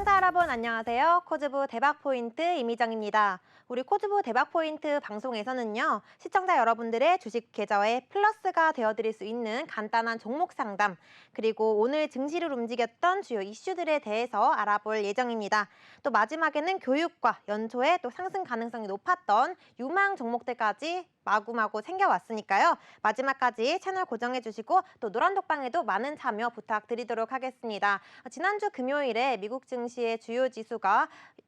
시청자 여러분 안녕하세요. 코즈부 대박포인트 이미정입니다. 우리 코즈부 대박포인트 방송에서는요. 시청자 여러분들의 주식 계좌에 플러스가 되어드릴 수 있는 간단한 종목 상담, 그리고 오늘 증시를 움직였던 주요 이슈들에 대해서 알아볼 예정입니다. 또 마지막에는 교육과 연초에 또 상승 가능성이 높았던 유망 종목들까지 마구마구 챙겨왔으니까요. 마지막까지 채널 고정해주시고 또 노란독방에도 많은 참여 부탁드리도록 하겠습니다. 지난주 금요일에 미국 증시의 주요 지수가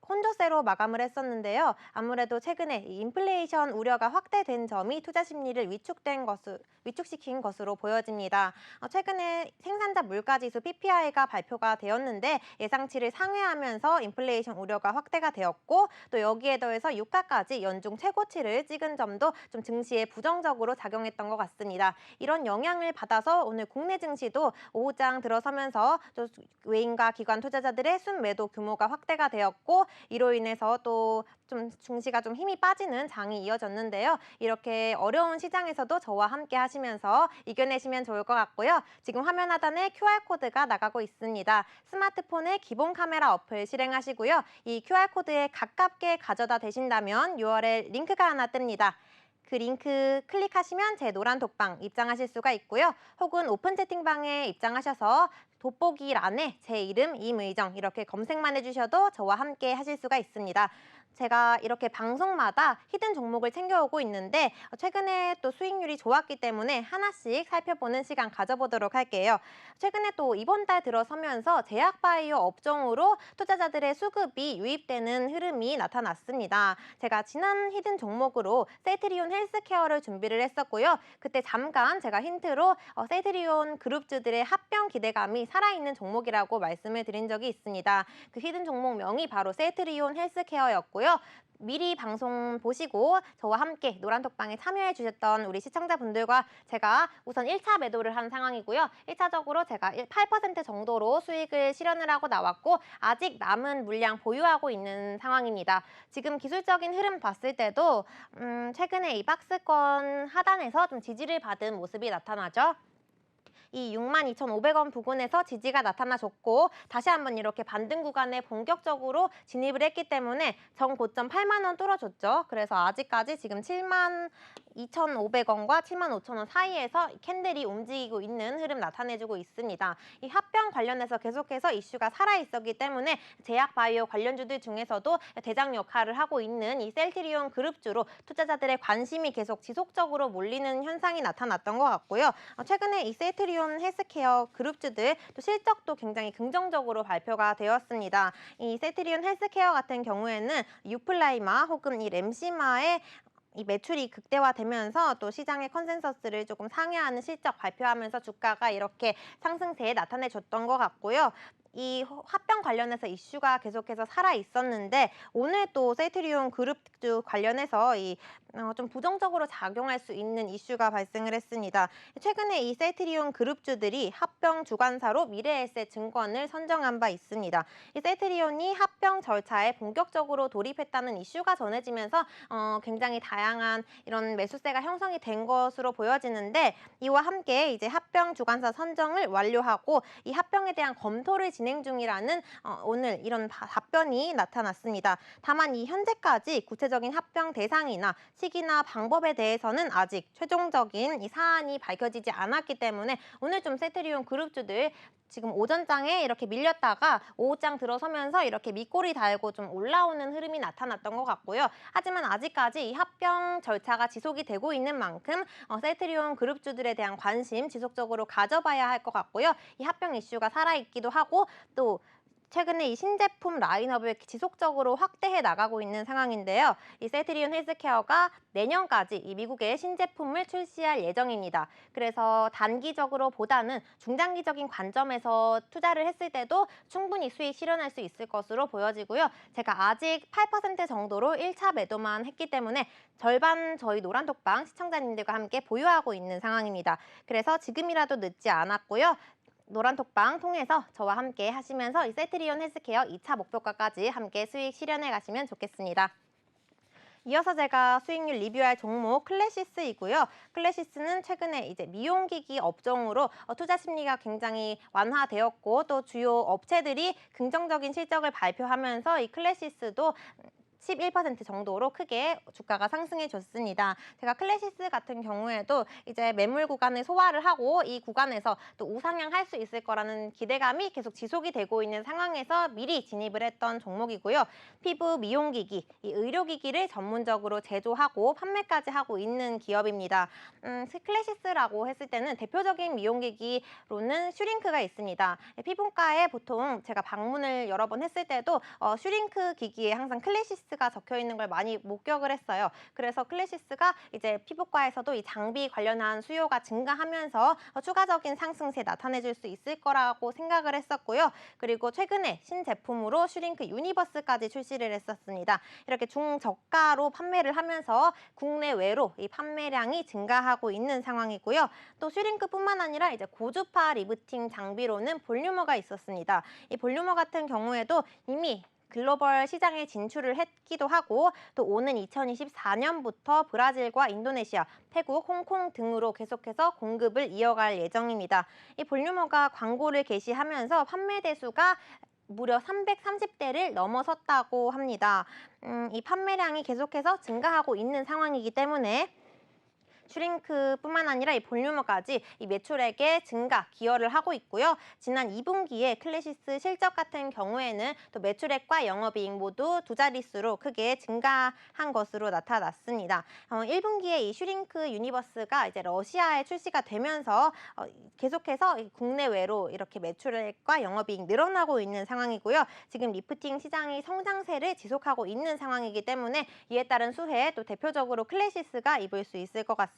혼조세로 마감을 했었는데요. 아무래도 최근에 이 인플레이션 우려가 확대된 점이 투자 심리를 위축시킨 것으로 보여집니다. 최근에 생산자 물가지수 PPI가 발표가 되었는데 예상치를 상회하면서 인플레이션 우려가 확대가 되었고, 또 여기에 더해서 유가까지 연중 최고치를 찍은 점도 좀 증시에 부정적으로 작용했던 것 같습니다. 이런 영향을 받아서 오늘 국내 증시도 오후장 들어서면서 또 외인과 기관 투자자들의 순매도 규모가 확대가 되었고, 이로 인해서 또 좀 증시가 좀 힘이 빠지는 장이 이어졌는데요. 이렇게 어려운 시장에서도 저와 함께 하시면서 이겨내시면 좋을 것 같고요. 지금 화면 하단에 QR코드가 나가고 있습니다. 스마트폰에 기본 카메라 어플 실행하시고요. 이 QR코드에 가깝게 가져다 대신다면 URL 링크가 하나 뜹니다. 그 링크 클릭하시면 제 노란 독방 입장하실 수가 있고요. 혹은 오픈 채팅방에 입장하셔서 돋보기란에 제 이름 임의정 이렇게 검색만 해주셔도 저와 함께 하실 수가 있습니다. 제가 이렇게 방송마다 히든 종목을 챙겨오고 있는데 최근에 또 수익률이 좋았기 때문에 하나씩 살펴보는 시간 가져보도록 할게요. 최근에 또 이번 달 들어서면서 제약바이오 업종으로 투자자들의 수급이 유입되는 흐름이 나타났습니다. 제가 지난 히든 종목으로 셀트리온 헬스케어를 준비를 했었고요. 그때 잠깐 제가 힌트로 셀트리온 그룹주들의 합병 기대감이 살아있는 종목이라고 말씀을 드린 적이 있습니다. 그 히든 종목명이 바로 셀트리온 헬스케어였고요. 미리 방송 보시고 저와 함께 노란톡방에 참여해 주셨던 우리 시청자분들과 제가 우선 1차 매도를 한 상황이고요. 1차적으로 제가 8% 정도로 수익을 실현을 하고 나왔고, 아직 남은 물량 보유하고 있는 상황입니다. 지금 기술적인 흐름 봤을 때도 최근에 이 박스권 하단에서 좀 지지를 받은 모습이 나타나죠. 이 62,500원 부근에서 지지가 나타나줬고, 다시 한번 이렇게 반등 구간에 본격적으로 진입을 했기 때문에 전 고점 8만 원 뚫어줬죠. 그래서 아직까지 지금 72,500원과 75,000원 사이에서 캔들이 움직이고 있는 흐름 나타내주고 있습니다. 이 합병 관련해서 계속해서 이슈가 살아있었기 때문에 제약바이오 관련주들 중에서도 대장 역할을 하고 있는 이 셀트리온 그룹주로 투자자들의 관심이 계속 지속적으로 몰리는 현상이 나타났던 것 같고요. 최근에 이 셀트리온 헬스케어 그룹주들 또 실적도 굉장히 긍정적으로 발표가 되었습니다. 이 셀트리온 헬스케어 같은 경우에는 유플라이마 혹은 이 램시마의 이 매출이 극대화되면서 또 시장의 컨센서스를 조금 상회하는 실적 발표하면서 주가가 이렇게 상승세에 나타내줬던 것 같고요. 이 합병 관련해서 이슈가 계속해서 살아 있었는데 오늘 또 셀트리온 그룹주 관련해서 좀 부정적으로 작용할 수 있는 이슈가 발생을 했습니다. 최근에 이 셀트리온 그룹주들이 합병 주관사로 미래에셋 증권을 선정한 바 있습니다. 이 셀트리온이 합병 절차에 본격적으로 돌입했다는 이슈가 전해지면서 굉장히 다양한 이런 매수세가 형성이 된 것으로 보여지는데, 이와 함께 이제 합병 주관사 선정을 완료하고 이 합병에 대한 검토를 진행 중이라는 오늘 이런 답변이 나타났습니다. 다만 이 현재까지 구체적인 합병 대상이나 시기나 방법에 대해서는 아직 최종적인 이 사안이 밝혀지지 않았기 때문에 오늘 좀 셀트리온 그룹주들 지금 오전장에 이렇게 밀렸다가 오후장 들어서면서 이렇게 밑꼬리 달고 좀 올라오는 흐름이 나타났던 것 같고요. 하지만 아직까지 이 합병 절차가 지속이 되고 있는 만큼 셀트리온 그룹주들에 대한 관심 지속적으로 가져봐야 할 것 같고요. 이 합병 이슈가 살아있기도 하고, 또 최근에 이 신제품 라인업을 지속적으로 확대해 나가고 있는 상황인데요. 이 셀트리온 헬스케어가 내년까지 이 미국에 신제품을 출시할 예정입니다. 그래서 단기적으로 보다는 중장기적인 관점에서 투자를 했을 때도 충분히 수익 실현할 수 있을 것으로 보여지고요. 제가 아직 8% 정도로 1차 매도만 했기 때문에 절반 저희 노란톡방 시청자님들과 함께 보유하고 있는 상황입니다. 그래서 지금이라도 늦지 않았고요. 노란톡방 통해서 저와 함께 하시면서 이 셀트리온 헬스케어 2차 목표가까지 함께 수익 실현해 가시면 좋겠습니다. 이어서 제가 수익률 리뷰할 종목 클래시스이고요. 클래시스는 최근에 이제 미용기기 업종으로 투자 심리가 굉장히 완화되었고 또 주요 업체들이 긍정적인 실적을 발표하면서 이 클래시스도 11% 정도로 크게 주가가 상승해 줬습니다. 제가 클래시스 같은 경우에도 이제 매물 구간을 소화를 하고 이 구간에서 또 우상향할 수 있을 거라는 기대감이 계속 지속이 되고 있는 상황에서 미리 진입을 했던 종목이고요. 피부 미용기기, 이 의료기기를 전문적으로 제조하고 판매까지 하고 있는 기업입니다. 클래시스라고 했을 때는 대표적인 미용기기로는 슈링크가 있습니다. 피부과에 보통 제가 방문을 여러 번 했을 때도 슈링크 기기에 항상 클래시스가 적혀 있는 걸 많이 목격을 했어요. 그래서 클래시스가 이제 피부과에서도 이 장비 관련한 수요가 증가하면서 추가적인 상승세 나타내 줄 수 있을 거라고 생각을 했었고요. 그리고 최근에 신제품으로 슈링크 유니버스까지 출시를 했었습니다. 이렇게 중저가로 판매를 하면서 국내외로 이 판매량이 증가하고 있는 상황이고요. 또 슈링크뿐만 아니라 이제 고주파 리프팅 장비로는 볼류머가 있었습니다. 이 볼류머 같은 경우에도 이미 글로벌 시장에 진출을 했기도 하고 또 오는 2024년부터 브라질과 인도네시아, 태국, 홍콩 등으로 계속해서 공급을 이어갈 예정입니다. 이 볼류머가 광고를 게시하면서 판매 대수가 무려 330대를 넘어섰다고 합니다. 이 판매량이 계속해서 증가하고 있는 상황이기 때문에 슈링크뿐만 아니라 이 볼류머까지 이 매출액의 증가 기여를 하고 있고요. 지난 2분기에 클래시스 실적 같은 경우에는 또 매출액과 영업이익 모두 두 자릿수로 크게 증가한 것으로 나타났습니다. 1분기에 이 슈링크 유니버스가 이제 러시아에 출시가 되면서 계속해서 국내외로 이렇게 매출액과 영업이익 늘어나고 있는 상황이고요. 지금 리프팅 시장이 성장세를 지속하고 있는 상황이기 때문에 이에 따른 수혜 또 대표적으로 클래시스가 입을 수 있을 것 같습니다.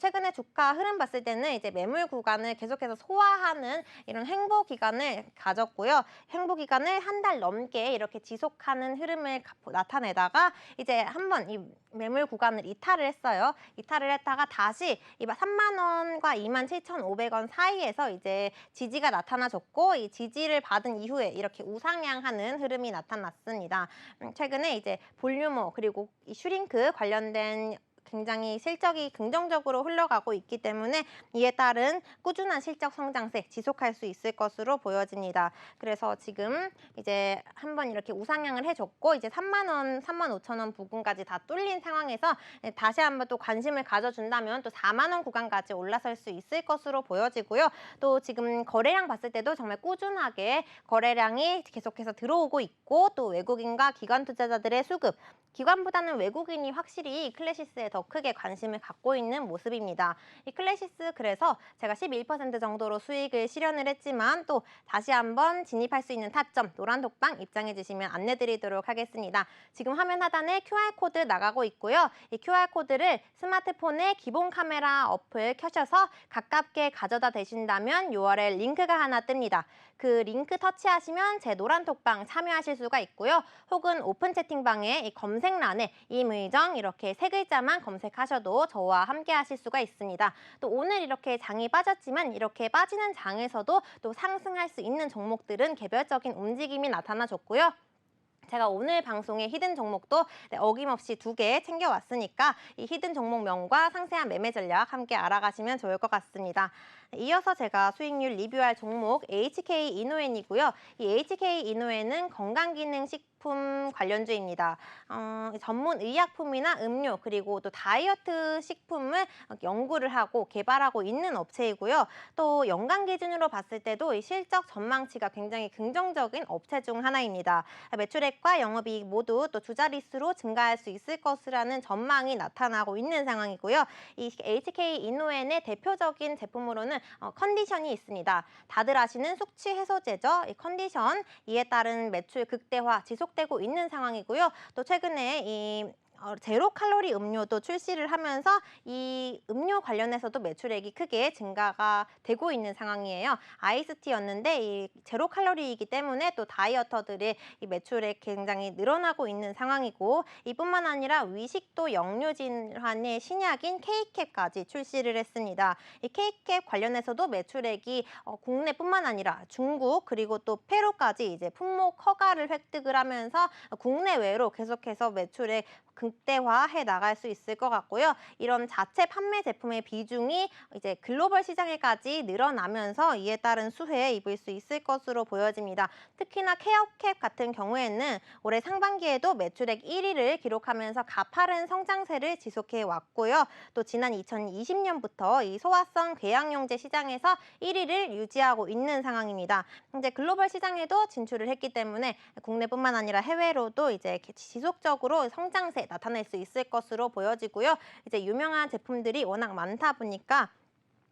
최근에 주가 흐름 봤을 때는 이제 매물 구간을 계속해서 소화하는 이런 횡보 기간을 가졌고요. 횡보 기간을 한 달 넘게 이렇게 지속하는 흐름을 나타내다가 이제 한번 이 매물 구간을 이탈을 했어요. 이탈을 했다가 다시 이 3만 원과 27,500원 사이에서 이제 지지가 나타나줬고 이 지지를 받은 이후에 이렇게 우상향하는 흐름이 나타났습니다. 최근에 이제 볼류머 그리고 이 슈링크 관련된 굉장히 실적이 긍정적으로 흘러가고 있기 때문에 이에 따른 꾸준한 실적 성장세 지속할 수 있을 것으로 보여집니다. 그래서 지금 이제 한번 이렇게 우상향을 해줬고 이제 3만 원, 3만 5천 원 부근까지 다 뚫린 상황에서 다시 한번 또 관심을 가져준다면 또 4만 원 구간까지 올라설 수 있을 것으로 보여지고요. 또 지금 거래량 봤을 때도 정말 꾸준하게 거래량이 계속해서 들어오고 있고 또 외국인과 기관 투자자들의 수급 기관보다는 외국인이 확실히 클래시스에 더 크게 관심을 갖고 있는 모습입니다. 이 클래시스 그래서 제가 11% 정도로 수익을 실현을 했지만 또 다시 한번 진입할 수 있는 타점 노란 독방 입장해 주시면 안내 드리도록 하겠습니다. 지금 화면 하단에 QR코드 나가고 있고요. 이 QR코드를 스마트폰에 기본 카메라 어플 켜셔서 가깝게 가져다 대신다면 6월에 링크가 하나 뜹니다. 그 링크 터치하시면 제 노란 톡방 참여하실 수가 있고요. 혹은 오픈 채팅방에 이 검색란에 임의정 이렇게 세 글자만 검색하셔도 저와 함께 하실 수가 있습니다. 또 오늘 이렇게 장이 빠졌지만 이렇게 빠지는 장에서도 또 상승할 수 있는 종목들은 개별적인 움직임이 나타나줬고요. 제가 오늘 방송에 히든 종목도 어김없이 2개 챙겨왔으니까 이 히든 종목명과 상세한 매매 전략 함께 알아가시면 좋을 것 같습니다. 이어서 제가 수익률 리뷰할 종목 HK 이노엔이고요. 이 HK 이노엔은 건강기능식품 관련주입니다. 전문 의약품이나 음료 그리고 또 다이어트 식품을 연구를 하고 개발하고 있는 업체이고요. 또 연간 기준으로 봤을 때도 이 실적 전망치가 굉장히 긍정적인 업체 중 하나입니다. 매출액과 영업이익 모두 또 두 자릿수로 증가할 수 있을 것이라는 전망이 나타나고 있는 상황이고요. 이 HK 이노엔의 대표적인 제품으로는 컨디션이 있습니다. 다들 아시는 숙취 해소제죠. 이 컨디션 이에 따른 매출 극대화 지속되고 있는 상황이고요. 또 최근에 이 제로 칼로리 음료도 출시를 하면서 이 음료 관련해서도 매출액이 크게 증가가 되고 있는 상황이에요. 아이스티였는데 이 제로 칼로리이기 때문에 또 다이어터들의 이 매출액 굉장히 늘어나고 있는 상황이고 이뿐만 아니라 위식도 역류 질환의 신약인 K캡까지 출시를 했습니다. 이 K캡 관련해서도 매출액이 국내뿐만 아니라 중국 그리고 또 페루까지 이제 품목 허가를 획득을 하면서 국내외로 계속해서 매출액 극대화해 나갈 수 있을 것 같고요. 이런 자체 판매 제품의 비중이 이제 글로벌 시장에까지 늘어나면서 이에 따른 수혜에 입을 수 있을 것으로 보여집니다. 특히나 케어캡 같은 경우에는 올해 상반기에도 매출액 1위를 기록하면서 가파른 성장세를 지속해 왔고요. 또 지난 2020년부터 이 소화성 궤양용제 시장에서 1위를 유지하고 있는 상황입니다. 현재 글로벌 시장에도 진출을 했기 때문에 국내뿐만 아니라 해외로도 이제 지속적으로 성장세 나타낼 수 있을 것으로 보여지고요. 이제 유명한 제품들이 워낙 많다 보니까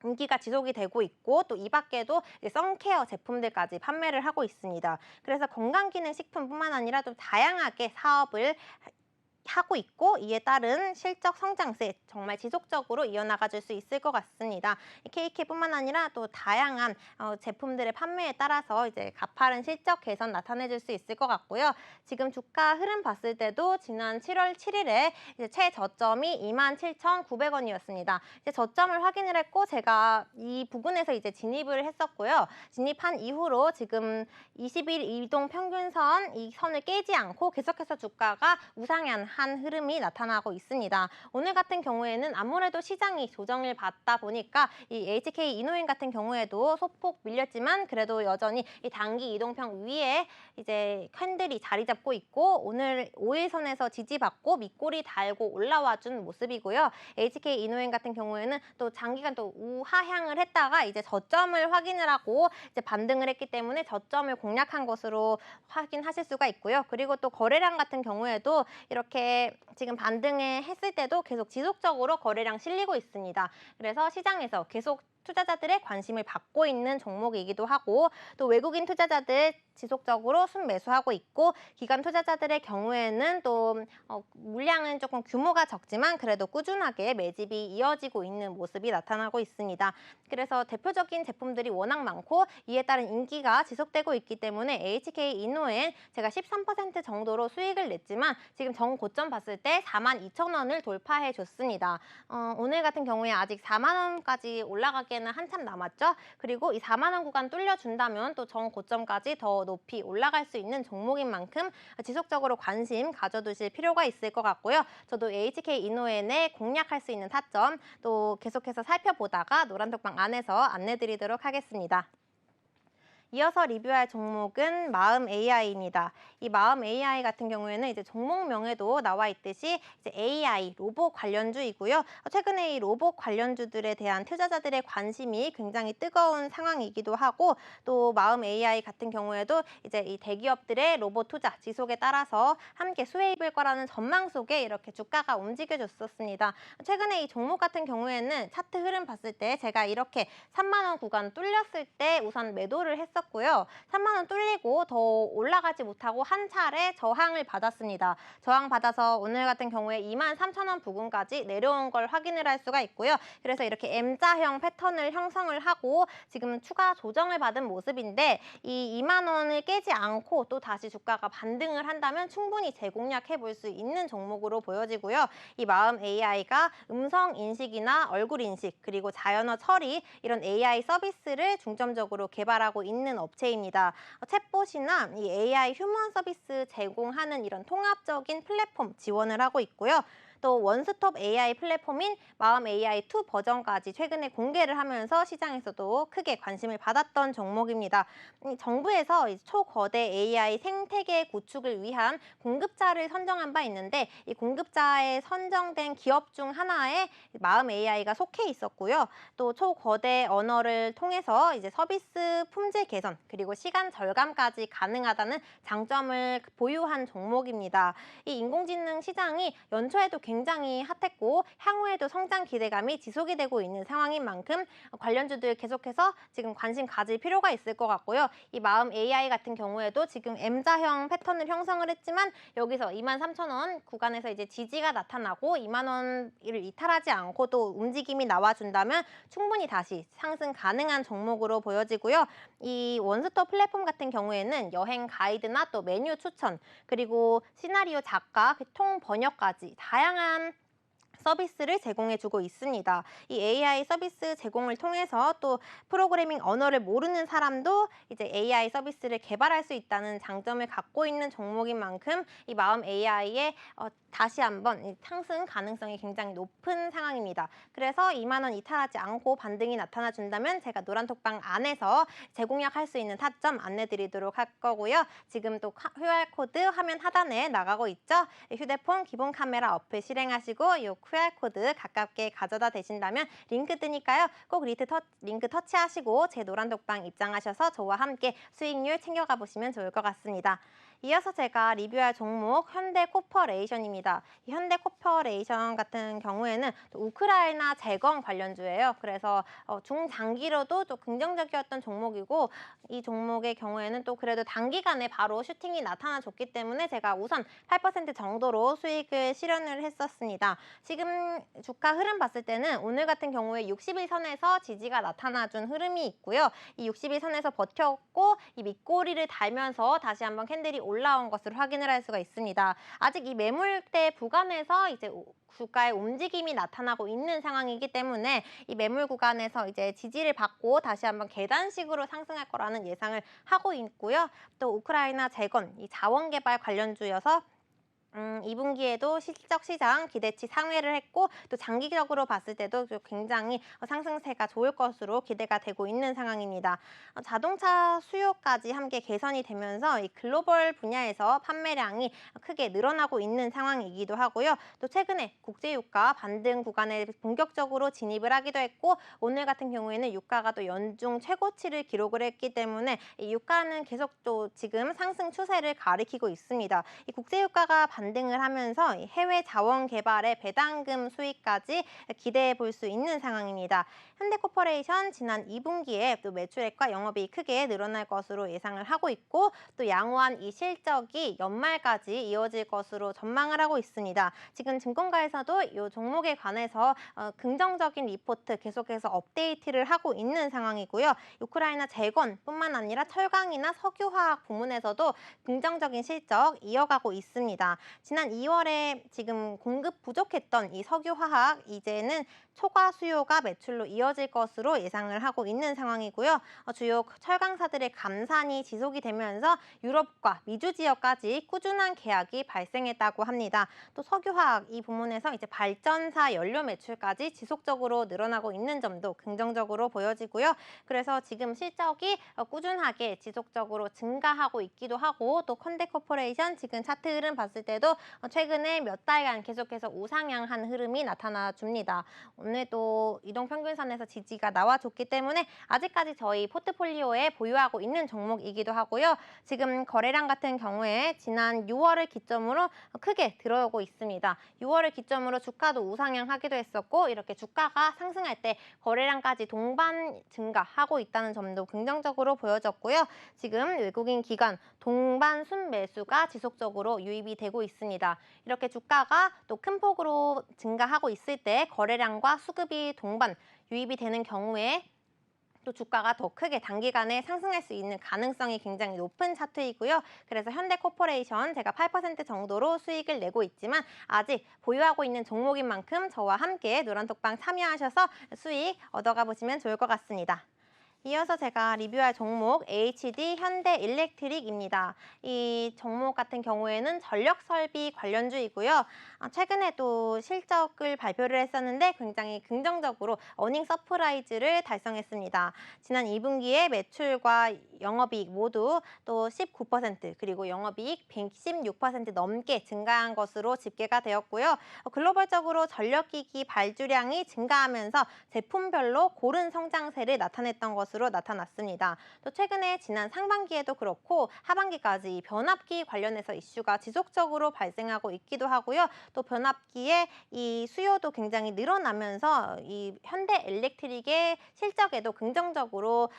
인기가 지속이 되고 있고 또 이 밖에도 선케어 제품들까지 판매를 하고 있습니다. 그래서 건강기능식품뿐만 아니라 좀 다양하게 사업을 하고 있고 이에 따른 실적 성장세 정말 지속적으로 이어나가 줄 수 있을 것 같습니다. 케이크뿐만 아니라 또 다양한 제품들의 판매에 따라서 이제 가파른 실적 개선 나타내 줄 수 있을 것 같고요. 지금 주가 흐름 봤을 때도 지난 7월 7일에 이제 최저점이 27,900원이었습니다. 이제 저점을 확인을 했고 제가 이 부근에서 이제 진입을 했었고요. 진입한 이후로 지금 20일 이동 평균선 이 선을 깨지 않고 계속해서 주가가 우상향 한 흐름이 나타나고 있습니다. 오늘 같은 경우에는 아무래도 시장이 조정을 받다 보니까 이 HK 이노인 같은 경우에도 소폭 밀렸지만 그래도 여전히 이 단기 이동평 위에 이제 캔들이 자리 잡고 있고 오늘 5일선에서 지지받고 밑꼬리 달고 올라와 준 모습이고요. HK 이노인 같은 경우에는 또 장기간 또 우하향을 했다가 이제 저점을 확인을 하고 이제 반등을 했기 때문에 저점을 공략한 것으로 확인하실 수가 있고요. 그리고 또 거래량 같은 경우에도 이렇게 지금 반등을 했을 때도 계속 지속적으로 거래량 실리고 있습니다. 그래서 시장에서 계속 투자자들의 관심을 받고 있는 종목이기도 하고 또 외국인 투자자들 지속적으로 순매수하고 있고 기관 투자자들의 경우에는 또 물량은 조금 규모가 적지만 그래도 꾸준하게 매집이 이어지고 있는 모습이 나타나고 있습니다. 그래서 대표적인 제품들이 워낙 많고 이에 따른 인기가 지속되고 있기 때문에 HK 이노엔 제가 13% 정도로 수익을 냈지만 지금 정고점 봤을 때 42,000원을 돌파해 줬습니다. 오늘 같은 경우에 아직 4만 원까지 올라가기에는 한참 남았죠. 그리고 이 4만 원 구간 뚫려준다면 또 정고점까지 더 높이 올라갈 수 있는 종목인 만큼 지속적으로 관심 가져두실 필요가 있을 것 같고요. 저도 HK 이노엔에 공략할 수 있는 타점 또 계속해서 살펴보다가 노란톡방 안에서 안내드리도록 하겠습니다. 이어서 리뷰할 종목은 마음 AI입니다. 이 마음 AI 같은 경우에는 이제 종목명에도 나와 있듯이 이제 AI 로봇 관련주이고요. 최근에 이 로봇 관련주들에 대한 투자자들의 관심이 굉장히 뜨거운 상황이기도 하고 또 마음 AI 같은 경우에도 이제 이 대기업들의 로봇 투자 지속에 따라서 함께 수혜 입을 거라는 전망 속에 이렇게 주가가 움직여줬었습니다. 최근에 이 종목 같은 경우에는 차트 흐름 봤을 때 제가 이렇게 3만 원 구간 뚫렸을 때 우선 매도를 했었고요. 3만 원 뚫리고 더 올라가지 못하고 한 차례 저항을 받았습니다. 저항 받아서 오늘 같은 경우에 23,000원 부근까지 내려온 걸 확인을 할 수가 있고요. 그래서 이렇게 M자형 패턴을 형성을 하고 지금 추가 조정을 받은 모습인데 이 2만 원을 깨지 않고 또 다시 주가가 반등을 한다면 충분히 재공략해 볼 수 있는 종목으로 보여지고요. 이 마음 AI가 음성 인식이나 얼굴 인식 그리고 자연어 처리 이런 AI 서비스를 중점적으로 개발하고 있는 업체입니다. 챗봇이나 이 AI 휴먼 서비스 제공하는 이런 통합적인 플랫폼 지원을 하고 있고요. 또 원스톱 AI 플랫폼인 마음 AI2 버전까지 최근에 공개를 하면서 시장에서도 크게 관심을 받았던 종목입니다. 정부에서 초거대 AI 생태계 구축을 위한 공급자를 선정한 바 있는데 이 공급자에 선정된 기업 중 하나에 마음 AI가 속해 있었고요. 또 초거대 언어를 통해서 이제 서비스 품질 개선 그리고 시간 절감까지 가능하다는 장점을 보유한 종목입니다. 이 인공지능 시장이 연초에도 굉장히 핫했고 향후에도 성장 기대감이 지속이 되고 있는 상황인 만큼 관련주들 계속해서 지금 관심 가질 필요가 있을 것 같고요. 이 마음 AI 같은 경우에도 지금 M자형 패턴을 형성을 했지만 여기서 23,000원 구간에서 이제 지지가 나타나고 2만 원을 이탈하지 않고 또 움직임이 나와준다면 충분히 다시 상승 가능한 종목으로 보여지고요. 이 원스톱 플랫폼 같은 경우에는 여행 가이드나 또 메뉴 추천 그리고 시나리오 작가, 통 번역까지 다양한 서비스를 제공해주고 있습니다. 이 AI 서비스 제공을 통해서 또 프로그래밍 언어를 모르는 사람도 이제 AI 서비스를 개발할 수 있다는 장점을 갖고 있는 종목인 만큼 이 마음 AI의 다시 한번 이 상승 가능성이 굉장히 높은 상황입니다. 그래서 2만 원 이탈하지 않고 반등이 나타나 준다면 제가 노란톡방 안에서 재공략할 수 있는 타점 안내드리도록 할 거고요. 지금 또 QR코드 화면 하단에 나가고 있죠. 휴대폰 기본 카메라 어플 실행하시고 이 QR코드 가깝게 가져다 대신다면 링크 뜨니까요. 꼭 링크 터치하시고 제 노란톡방 입장하셔서 저와 함께 수익률 챙겨가 보시면 좋을 것 같습니다. 이어서 제가 리뷰할 종목 현대코퍼레이션입니다. 이 현대코퍼레이션 같은 경우에는 또 우크라이나 재건 관련주예요. 그래서 중장기로도 또 긍정적이었던 종목이고 이 종목의 경우에는 또 그래도 단기간에 바로 슈팅이 나타나줬기 때문에 제가 우선 8% 정도로 수익을 실현을 했었습니다. 지금 주가 흐름 봤을 때는 오늘 같은 경우에 60일선에서 지지가 나타나준 흐름이 있고요. 이 60일선에서 버텼고 이 밑꼬리를 달면서 다시 한번 캔들이 올라온 것을 확인을 할 수가 있습니다. 아직 이 매물대 구간에서 이제 주가의 움직임이 나타나고 있는 상황이기 때문에 이 매물 구간에서 이제 지지를 받고 다시 한번 계단식으로 상승할 거라는 예상을 하고 있고요. 또 우크라이나 재건, 이 자원개발 관련주여서 2분기에도 실적 시장 기대치 상회를 했고 또 장기적으로 봤을 때도 굉장히 상승세가 좋을 것으로 기대가 되고 있는 상황입니다. 자동차 수요까지 함께 개선이 되면서 이 글로벌 분야에서 판매량이 크게 늘어나고 있는 상황이기도 하고요. 또 최근에 국제유가 반등 구간에 본격적으로 진입을 하기도 했고 오늘 같은 경우에는 유가가 또 연중 최고치를 기록을 했기 때문에 이 유가는 계속 또 지금 상승 추세를 가리키고 있습니다. 이 국제유가가 반등을 하면서 해외 자원 개발의 배당금 수익까지 기대해 볼 수 있는 상황입니다. 현대코퍼레이션 지난 2분기에 또 매출액과 영업이익 크게 늘어날 것으로 예상을 하고 있고 또 양호한 이 실적이 연말까지 이어질 것으로 전망을 하고 있습니다. 지금 증권가에서도 이 종목에 관해서 긍정적인 리포트 계속해서 업데이트를 하고 있는 상황이고요. 우크라이나 재건뿐만 아니라 철강이나 석유화학 부문에서도 긍정적인 실적 이어가고 있습니다. 지난 2월에 지금 공급 부족했던 이 석유화학 이제는 초과 수요가 매출로 이어질 것으로 예상을 하고 있는 상황이고요. 주요 철강사들의 감산이 지속이 되면서 유럽과 미주 지역까지 꾸준한 계약이 발생했다고 합니다. 또 석유화학 이 부문에서 이제 발전사 연료 매출까지 지속적으로 늘어나고 있는 점도 긍정적으로 보여지고요. 그래서 지금 실적이 꾸준하게 지속적으로 증가하고 있기도 하고 또 현대코퍼레이션 지금 차트 흐름 봤을 때도 최근에 몇 달간 계속해서 우상향한 흐름이 나타나 줍니다. 오늘도 이동평균선에서 지지가 나와줬기 때문에 아직까지 저희 포트폴리오에 보유하고 있는 종목이기도 하고요. 지금 거래량 같은 경우에 지난 6월을 기점으로 크게 들어오고 있습니다. 6월을 기점으로 주가도 우상향하기도 했었고 이렇게 주가가 상승할 때 거래량까지 동반 증가하고 있다는 점도 긍정적으로 보여졌고요. 지금 외국인 기관 동반 순매수가 지속적으로 유입이 되고 있습니다. 이렇게 주가가 또 큰 폭으로 증가하고 있을 때 거래량과 수급이 동반 유입이 되는 경우에 또 주가가 더 크게 단기간에 상승할 수 있는 가능성이 굉장히 높은 차트이고요. 그래서 현대코퍼레이션 제가 8% 정도로 수익을 내고 있지만 아직 보유하고 있는 종목인 만큼 저와 함께 노란톡방 참여하셔서 수익 얻어가 보시면 좋을 것 같습니다. 이어서 제가 리뷰할 종목 HD 현대일렉트릭입니다. 이 종목 같은 경우에는 전력설비 관련주이고요. 최근에 또 실적을 발표를 했었는데 굉장히 긍정적으로 어닝 서프라이즈를 달성했습니다. 지난 2분기에 매출과 영업이익 모두 또 19% 그리고 영업이익 116% 넘게 증가한 것으로 집계가 되었고요. 글로벌적으로 전력기기 발주량이 증가하면서 제품별로 고른 성장세를 나타냈던 것으로 나타났습니다. 또 최근에 지난 상반기에도 그렇고 하반기까지 변압기 관련해서 이슈가 지속적으로 발생하고 있기도 하고요. 또 변압기의 이 수요도 굉장히 늘어나면서 이 현대일렉트릭의 실적에도 긍정적으로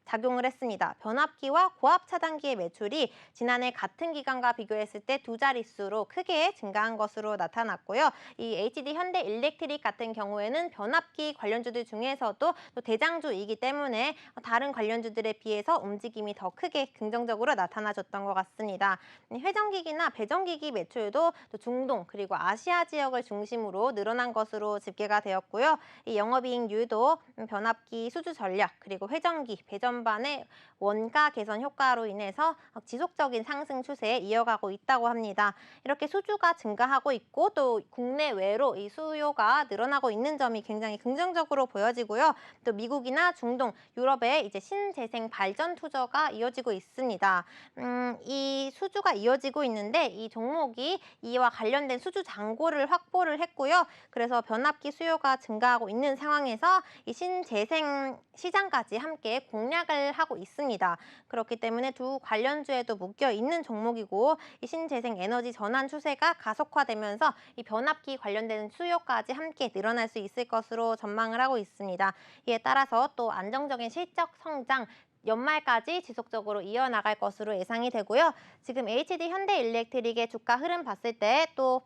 작용을 했습니다. 변압기와 고압 차단기의 매출이 지난해 같은 기간과 비교했을 때 두 자릿수로 크게 증가한 것으로 나타났고요. 이 HD 현대일렉트릭 같은 경우에는 변압기 관련주들 중에서도 또 대장주이기 때문에 다른 관련주들에 비해서 움직임이 더 크게 긍정적으로 나타나줬던 것 같습니다. 회전기기나 배전기기 매출도 또 중동 그리고 아시아 지역을 중심으로 늘어난 것으로 집계가 되었고요. 이 영업이익률도 변압기 수주 전략 그리고 회전기, 배전반의 원가 개선 효과로 인해서 지속적인 상승 추세에 이어가고 있다고 합니다. 이렇게 수주가 증가하고 있고 또 국내외로 이 수요가 늘어나고 있는 점이 굉장히 긍정적으로 보여지고요. 또 미국이나 중동, 유럽의 이제 신재생 발전 투자가 이어지고 있습니다. 이 수주가 이어지고 있는데 이 종목이 이와 관련된 수주 잔고를 확보를 했고요. 그래서 변압기 수요가 증가하고 있는 상황에서 이 신재생 시장까지 함께 공략을 하고 있습니다. 그렇기 때문에 두 관련주에도 묶여 있는 종목이고 이 신재생 에너지 전환 추세가 가속화되면서 이 변압기 관련된 수요까지 함께 늘어날 수 있을 것으로 전망을 하고 있습니다. 이에 따라서 또 안정적인 실적 성장 연말까지 지속적으로 이어나갈 것으로 예상이 되고요. 지금 HD 현대일렉트릭의 주가 흐름 봤을 때또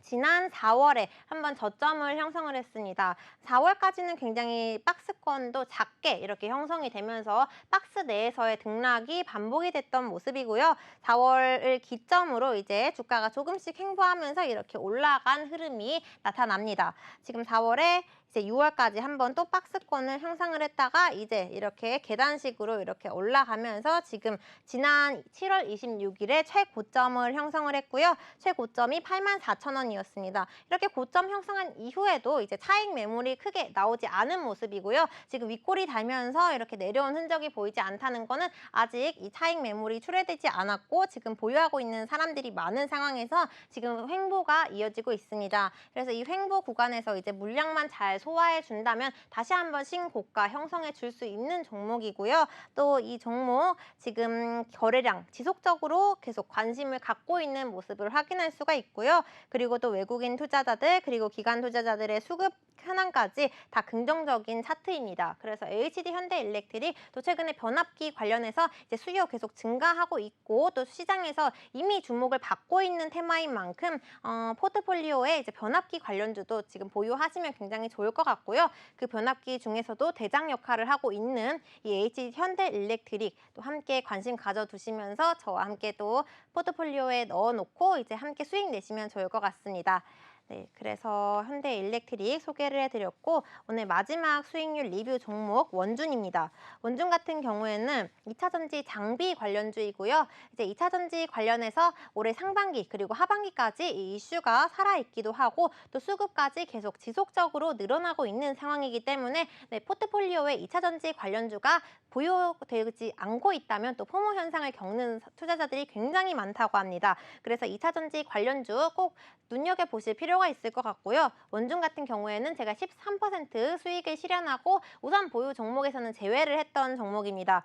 지난 4월에 한번 저점을 형성을 했습니다. 4월까지는 굉장히 박스권도 작게 이렇게 형성이 되면서 박스 내에서의 등락이 반복이 됐던 모습이고요. 4월을 기점으로 이제 주가가 조금씩 횡보하면서 이렇게 올라간 흐름이 나타납니다. 지금 4월에 이제 6월까지 한번 또 박스권을 형성을 했다가 이제 이렇게 계단식으로 이렇게 올라가면서 지금 지난 7월 26일에 최고점을 형성을 했고요. 최고점이 84,000원이었습니다. 이렇게 고점 형성한 이후에도 이제 차익 매물이 크게 나오지 않은 모습이고요. 지금 윗골이 달면서 이렇게 내려온 흔적이 보이지 않다는 거는 아직 이 차익 매물이 출회되지 않았고 지금 보유하고 있는 사람들이 많은 상황에서 지금 횡보가 이어지고 있습니다. 그래서 이 횡보 구간에서 이제 물량만 잘 소화해 준다면 다시 한번 신고가 형성해 줄 수 있는 종목이고요. 또 이 종목 지금 거래량 지속적으로 계속 관심을 갖고 있는 모습을 확인할 수가 있고요. 그리고 또 외국인 투자자들 그리고 기관 투자자들의 수급 현황까지 다 긍정적인 차트입니다. 그래서 HD 현대일렉트릭 또 최근에 변압기 관련해서 이제 수요 계속 증가하고 있고 또 시장에서 이미 주목을 받고 있는 테마인 만큼 포트폴리오에 이제 변압기 관련주도 지금 보유하시면 굉장히 좋을 것 같고요. 그 변압기 중에서도 대장 역할을 하고 있는 이 HD 현대일렉트릭 또 함께 관심 가져두시면서 저와 함께 또 포트폴리오에 넣어놓고 이제 함께 수익 내시면 좋을 것 같습니다. 네, 그래서 현대일렉트릭 소개를 해드렸고 오늘 마지막 수익률 리뷰 종목 원준입니다. 원준 같은 경우에는 2차전지 장비 관련주이고요. 이제 2차전지 관련해서 올해 상반기 그리고 하반기까지 이 이슈가 살아있기도 하고 또 수급까지 계속 지속적으로 늘어나고 있는 상황이기 때문에 네, 포트폴리오에 2차전지 관련주가 보유되지 않고 있다면 또 포모 현상을 겪는 투자자들이 굉장히 많다고 합니다. 그래서 2차전지 관련주 꼭 눈여겨보실 필요가 있을 것 같고요. 원중 같은 경우에는 제가 13% 수익을 실현하고 우선 보유 종목에서는 제외를 했던 종목입니다.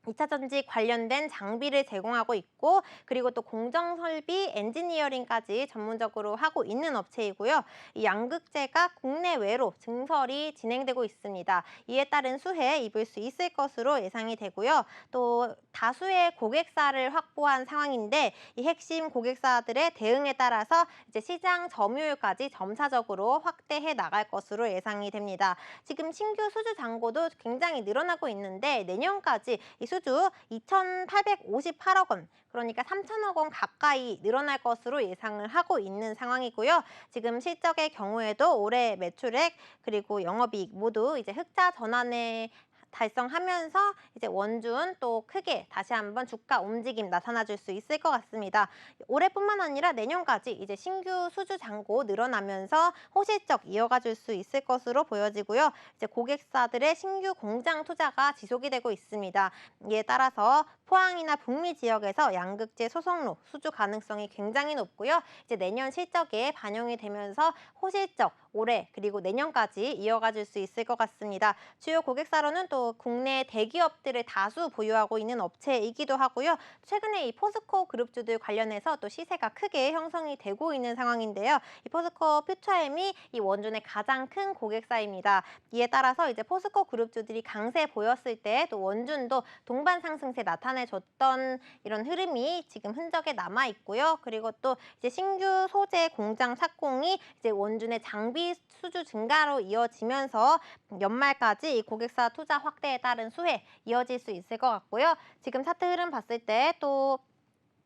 2차전지 관련된 장비를 제공하고 있고 그리고 또 공정설비 엔지니어링까지 전문적으로 하고 있는 업체이고요. 이 양극재가 국내외로 증설이 진행되고 있습니다. 이에 따른 수혜에 입을 수 있을 것으로 예상이 되고요. 또 다수의 고객사를 확보한 상황인데 이 핵심 고객사들의 대응에 따라서 이제 시장 점유율까지 점차적으로 확대해 나갈 것으로 예상이 됩니다. 지금 신규 수주 잔고도 굉장히 늘어나고 있는데 내년까지 이 수주 2,858억 원, 그러니까 3천억 원 가까이 늘어날 것으로 예상을 하고 있는 상황이고요. 지금 실적의 경우에도 올해 매출액 그리고 영업이익 모두 이제 흑자 전환에 달성하면서 이제 원준 또 크게 다시 한번 주가 움직임 나타나 줄 수 있을 것 같습니다. 올해뿐만 아니라 내년까지 이제 신규 수주 잔고 늘어나면서 호실적 이어가 줄 수 있을 것으로 보여지고요. 이제 고객사들의 신규 공장 투자가 지속이 되고 있습니다. 이에 따라서 포항이나 북미 지역에서 양극재 소속로 수주 가능성이 굉장히 높고요. 이제 내년 실적에 반영이 되면서 호실적 올해 그리고 내년까지 이어가 줄 수 있을 것 같습니다. 주요 고객사로는 또 또 국내 대기업들을 다수 보유하고 있는 업체이기도 하고요. 최근에 이 포스코 그룹주들 관련해서 또 시세가 크게 형성이 되고 있는 상황인데요. 이 포스코 퓨처엠이 이 원준의 가장 큰 고객사입니다. 이에 따라서 이제 포스코 그룹주들이 강세 보였을 때 또 원준도 동반 상승세 나타내줬던 이런 흐름이 지금 흔적에 남아 있고요. 그리고 또 이제 신규 소재 공장 착공이 이제 원준의 장비 수주 증가로 이어지면서 연말까지 이 고객사 투자 확대에 따른 수혜 이어질 수 있을 것 같고요. 지금 차트 흐름 봤을 때또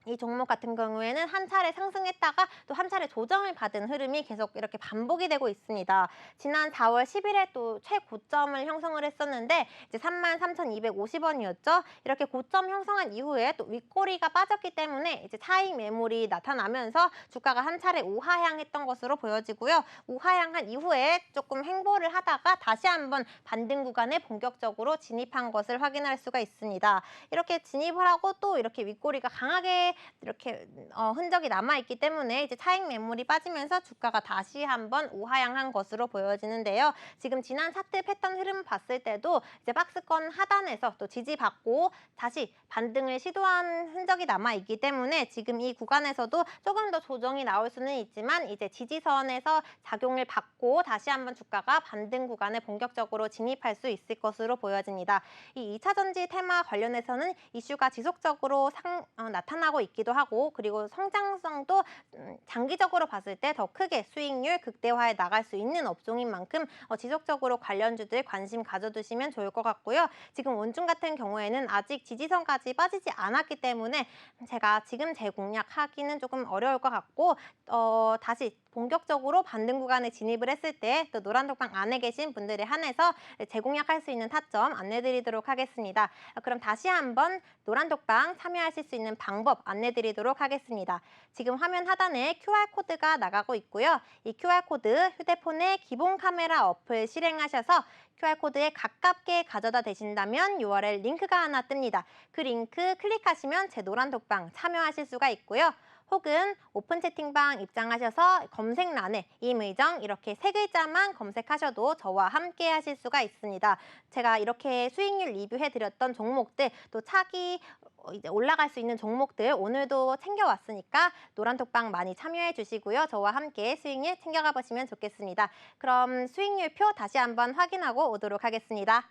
이 종목 같은 경우에는 한 차례 상승했다가 또 한 차례 조정을 받은 흐름이 계속 이렇게 반복이 되고 있습니다. 지난 4월 10일에 또 최고점을 형성을 했었는데 이제 33,250원이었죠. 이렇게 고점 형성한 이후에 또 윗꼬리가 빠졌기 때문에 이제 차익 매물이 나타나면서 주가가 한 차례 우하향했던 것으로 보여지고요. 우하향한 이후에 조금 횡보를 하다가 다시 한번 반등 구간에 본격적으로 진입한 것을 확인할 수가 있습니다. 이렇게 진입을 하고 또 이렇게 윗꼬리가 강하게 이렇게 흔적이 남아있기 때문에 이제 차익 매물이 빠지면서 주가가 다시 한번 우하향한 것으로 보여지는데요. 지금 지난 차트 패턴 흐름 봤을 때도 이제 박스권 하단에서 또 지지받고 다시 반등을 시도한 흔적이 남아있기 때문에 지금 이 구간에서도 조금 더 조정이 나올 수는 있지만 이제 지지선에서 작용을 받고 다시 한번 주가가 반등 구간에 본격적으로 진입할 수 있을 것으로 보여집니다. 이 2차 전지 테마 관련해서는 이슈가 지속적으로 나타나고 있기도 하고 그리고 성장성도 장기적으로 봤을 때 더 크게 수익률 극대화해 나갈 수 있는 업종인 만큼 지속적으로 관련주들 관심 가져두시면 좋을 것 같고요. 지금 원중 같은 경우에는 아직 지지선까지 빠지지 않았기 때문에 제가 지금 재공략하기는 조금 어려울 것 같고 다시 본격적으로 반등 구간에 진입을 했을 때 또 노란독방 안에 계신 분들에 한해서 재공략할 수 있는 타점 안내드리도록 하겠습니다. 그럼 다시 한번 노란독방 참여하실 수 있는 방법 안내드리도록 하겠습니다. 지금 화면 하단에 QR코드가 나가고 있고요. 이 QR코드 휴대폰에 기본 카메라 어플 실행하셔서 QR코드에 가깝게 가져다 대신다면 URL 링크가 하나 뜹니다. 그 링크 클릭하시면 제 노란독방 참여하실 수가 있고요. 혹은 오픈 채팅방 입장하셔서 검색란에 임의정 이렇게 세 글자만 검색하셔도 저와 함께 하실 수가 있습니다. 제가 이렇게 수익률 리뷰해드렸던 종목들 또 차기 이제 올라갈 수 있는 종목들 오늘도 챙겨왔으니까 노란톡방 많이 참여해 주시고요. 저와 함께 수익률 챙겨가 보시면 좋겠습니다. 그럼 수익률표 다시 한번 확인하고 오도록 하겠습니다.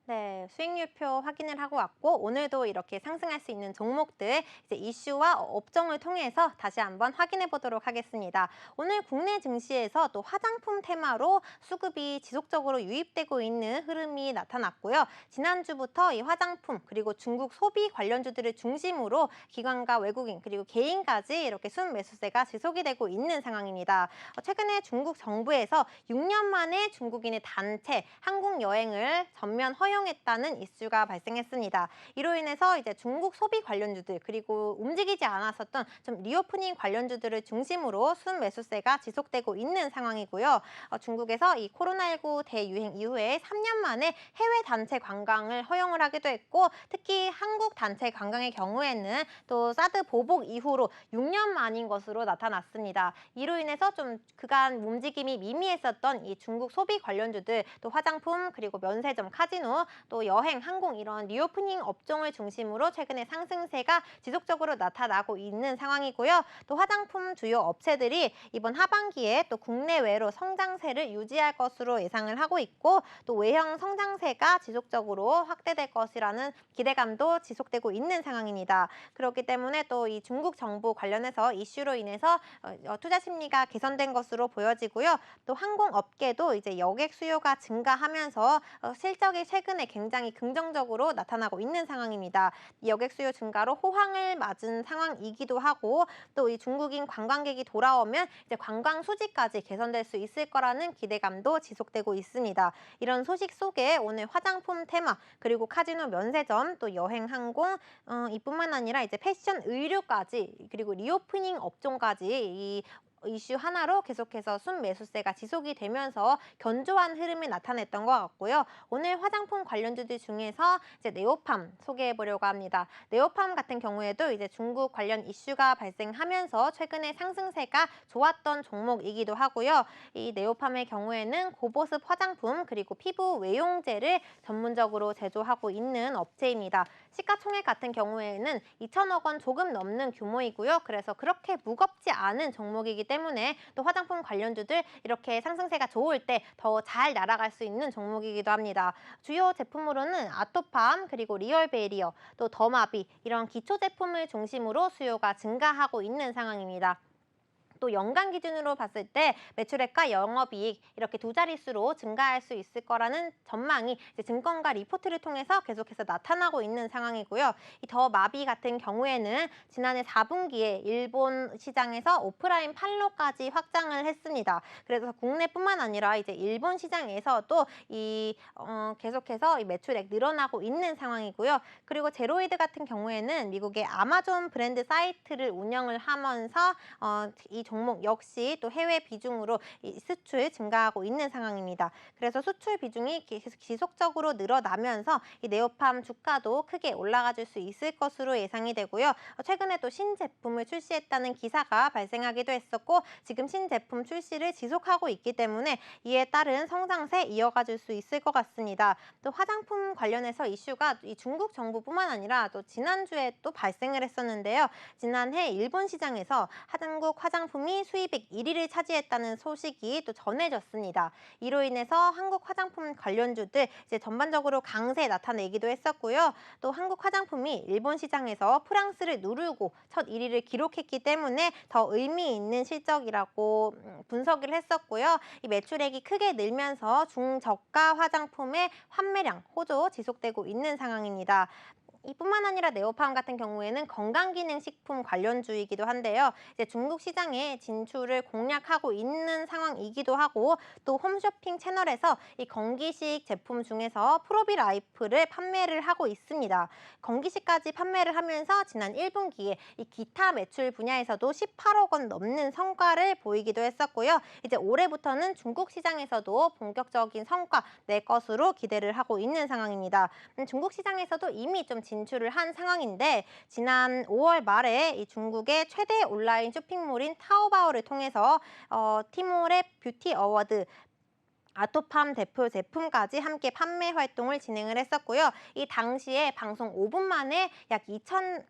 네, 수익률표 확인을 하고 왔고 오늘도 이렇게 상승할 수 있는 종목들 이제 이슈와 업종을 통해서 다시 한번 확인해 보도록 하겠습니다. 오늘 국내 증시에서 또 화장품 테마로 수급이 지속적으로 유입되고 있는 흐름이 나타났고요. 지난주부터 이 화장품 그리고 중국 소비 관련주들을 중심으로 기관과 외국인 그리고 개인까지 이렇게 순매수세가 지속이 되고 있는 상황입니다. 최근에 중국 정부에서 6년 만에 중국인의 단체 한국 여행을 전면 허용했다는 이슈가 발생했습니다. 이로 인해서 이제 중국 소비 관련주들 그리고 움직이지 않았었던 좀 리오프닝 관련주들을 중심으로 순매수세가 지속되고 있는 상황이고요. 중국에서 이 코로나19 대유행 이후에 3년 만에 해외 단체 관광을 허용을 하기도 했고 특히 한국 단체 관광의 경우에는 또 사드 보복 이후로 6년 만인 것으로 나타났습니다. 이로 인해서 좀 그간 움직임이 미미했었던 이 중국 소비 관련주들 또 화장품 그리고 면세점 카지노 또 여행 항공 이런 리오프닝 업종을 중심으로 최근에 상승세가 지속적으로 나타나고 있는 상황이고요. 또 화장품 주요 업체들이 이번 하반기에 또 국내외로 성장세를 유지할 것으로 예상을 하고 있고 또 외형 성장세가 지속적으로 확대될 것이라는 기대감도 지속되고 있는 상황입니다. 그렇기 때문에 또 이 중국 정부 관련해서 이슈로 인해서 투자 심리가 개선된 것으로 보여지고요. 또 항공업계도 이제 여객 수요가 증가하면서 실적이 최근에 굉장히 굉장히 긍정적으로 나타나고 있는 상황입니다. 이 여객 수요 증가로 호황을 맞은 상황이기도 하고 또 이 중국인 관광객이 돌아오면 이제 관광 수지까지 개선될 수 있을 거라는 기대감도 지속되고 있습니다. 이런 소식 속에 오늘 화장품 테마 그리고 카지노 면세점 또 여행 항공 이뿐만 아니라 이제 패션 의류까지 그리고 리오프닝 업종까지 이 이슈 하나로 계속해서 순매수세가 지속이 되면서 견조한 흐름이 나타냈던 것 같고요. 오늘 화장품 관련주들 중에서 이제 네오팜 소개해 보려고 합니다. 네오팜 같은 경우에도 이제 중국 관련 이슈가 발생하면서 최근에 상승세가 좋았던 종목이기도 하고요. 이 네오팜의 경우에는 고보습 화장품 그리고 피부 외용제를 전문적으로 제조하고 있는 업체입니다. 시가총액 같은 경우에는 2천억 원 조금 넘는 규모이고요. 그래서 그렇게 무겁지 않은 종목이기 때문에 또 화장품 관련주들 이렇게 상승세가 좋을 때 더 잘 날아갈 수 있는 종목이기도 합니다. 주요 제품으로는 아토팜 그리고 리얼베리어 또 더마비 이런 기초 제품을 중심으로 수요가 증가하고 있는 상황입니다. 또 연간 기준으로 봤을 때 매출액과 영업이익 이렇게 두 자릿수로 증가할 수 있을 거라는 전망이 이제 증권가 리포트를 통해서 계속해서 나타나고 있는 상황이고요. 이 더 마비 같은 경우에는 지난해 4분기에 일본 시장에서 오프라인 판로까지 확장을 했습니다. 그래서 국내뿐만 아니라 이제 일본 시장에서도 계속해서 이 매출액 늘어나고 있는 상황이고요. 그리고 제로이드 같은 경우에는 미국의 아마존 브랜드 사이트를 운영을 하면서 이 종목 역시 또 해외 비중으로 이 수출 증가하고 있는 상황입니다. 그래서 수출 비중이 계속 지속적으로 늘어나면서 이 네오팜 주가도 크게 올라가 줄 수 있을 것으로 예상이 되고요. 최근에 또 신제품을 출시했다는 기사가 발생하기도 했었고 지금 신제품 출시를 지속하고 있기 때문에 이에 따른 성장세 이어가 줄 수 있을 것 같습니다. 또 화장품 관련해서 이슈가 이 중국 정부뿐만 아니라 또 지난주에 또 발생을 했었는데요. 지난해 일본 시장에서 한국 화장품이 수입액 1위를 차지했다는 소식이 또 전해졌습니다. 이로 인해서 한국 화장품 관련주들 이제 전반적으로 강세 나타내기도 했었고요. 또 한국 화장품이 일본 시장에서 프랑스를 누르고 첫 1위를 기록했기 때문에 더 의미 있는 실적이라고 분석을 했었고요. 이 매출액이 크게 늘면서 중저가 화장품의 판매량 호조 지속되고 있는 상황입니다. 이뿐만 아니라 네오팜 같은 경우에는 건강기능식품 관련주이기도 한데요. 이제 중국 시장에 진출을 공략하고 있는 상황이기도 하고 또 홈쇼핑 채널에서 이 건기식 제품 중에서 프로비라이프를 판매를 하고 있습니다. 건기식까지 판매를 하면서 지난 1분기에 이 기타 매출 분야에서도 18억 원 넘는 성과를 보이기도 했었고요. 이제 올해부터는 중국 시장에서도 본격적인 성과 낼 것으로 기대를 하고 있는 상황입니다. 중국 시장에서도 이미 좀 진출을 한 상황인데 지난 5월 말에 이 중국의 최대 온라인 쇼핑몰인 타오바오를 통해서 티몰의 뷰티 어워드 아토팜 대표 제품까지 함께 판매 활동을 진행을 했었고요. 이 당시에 방송 5분 만에 약 2천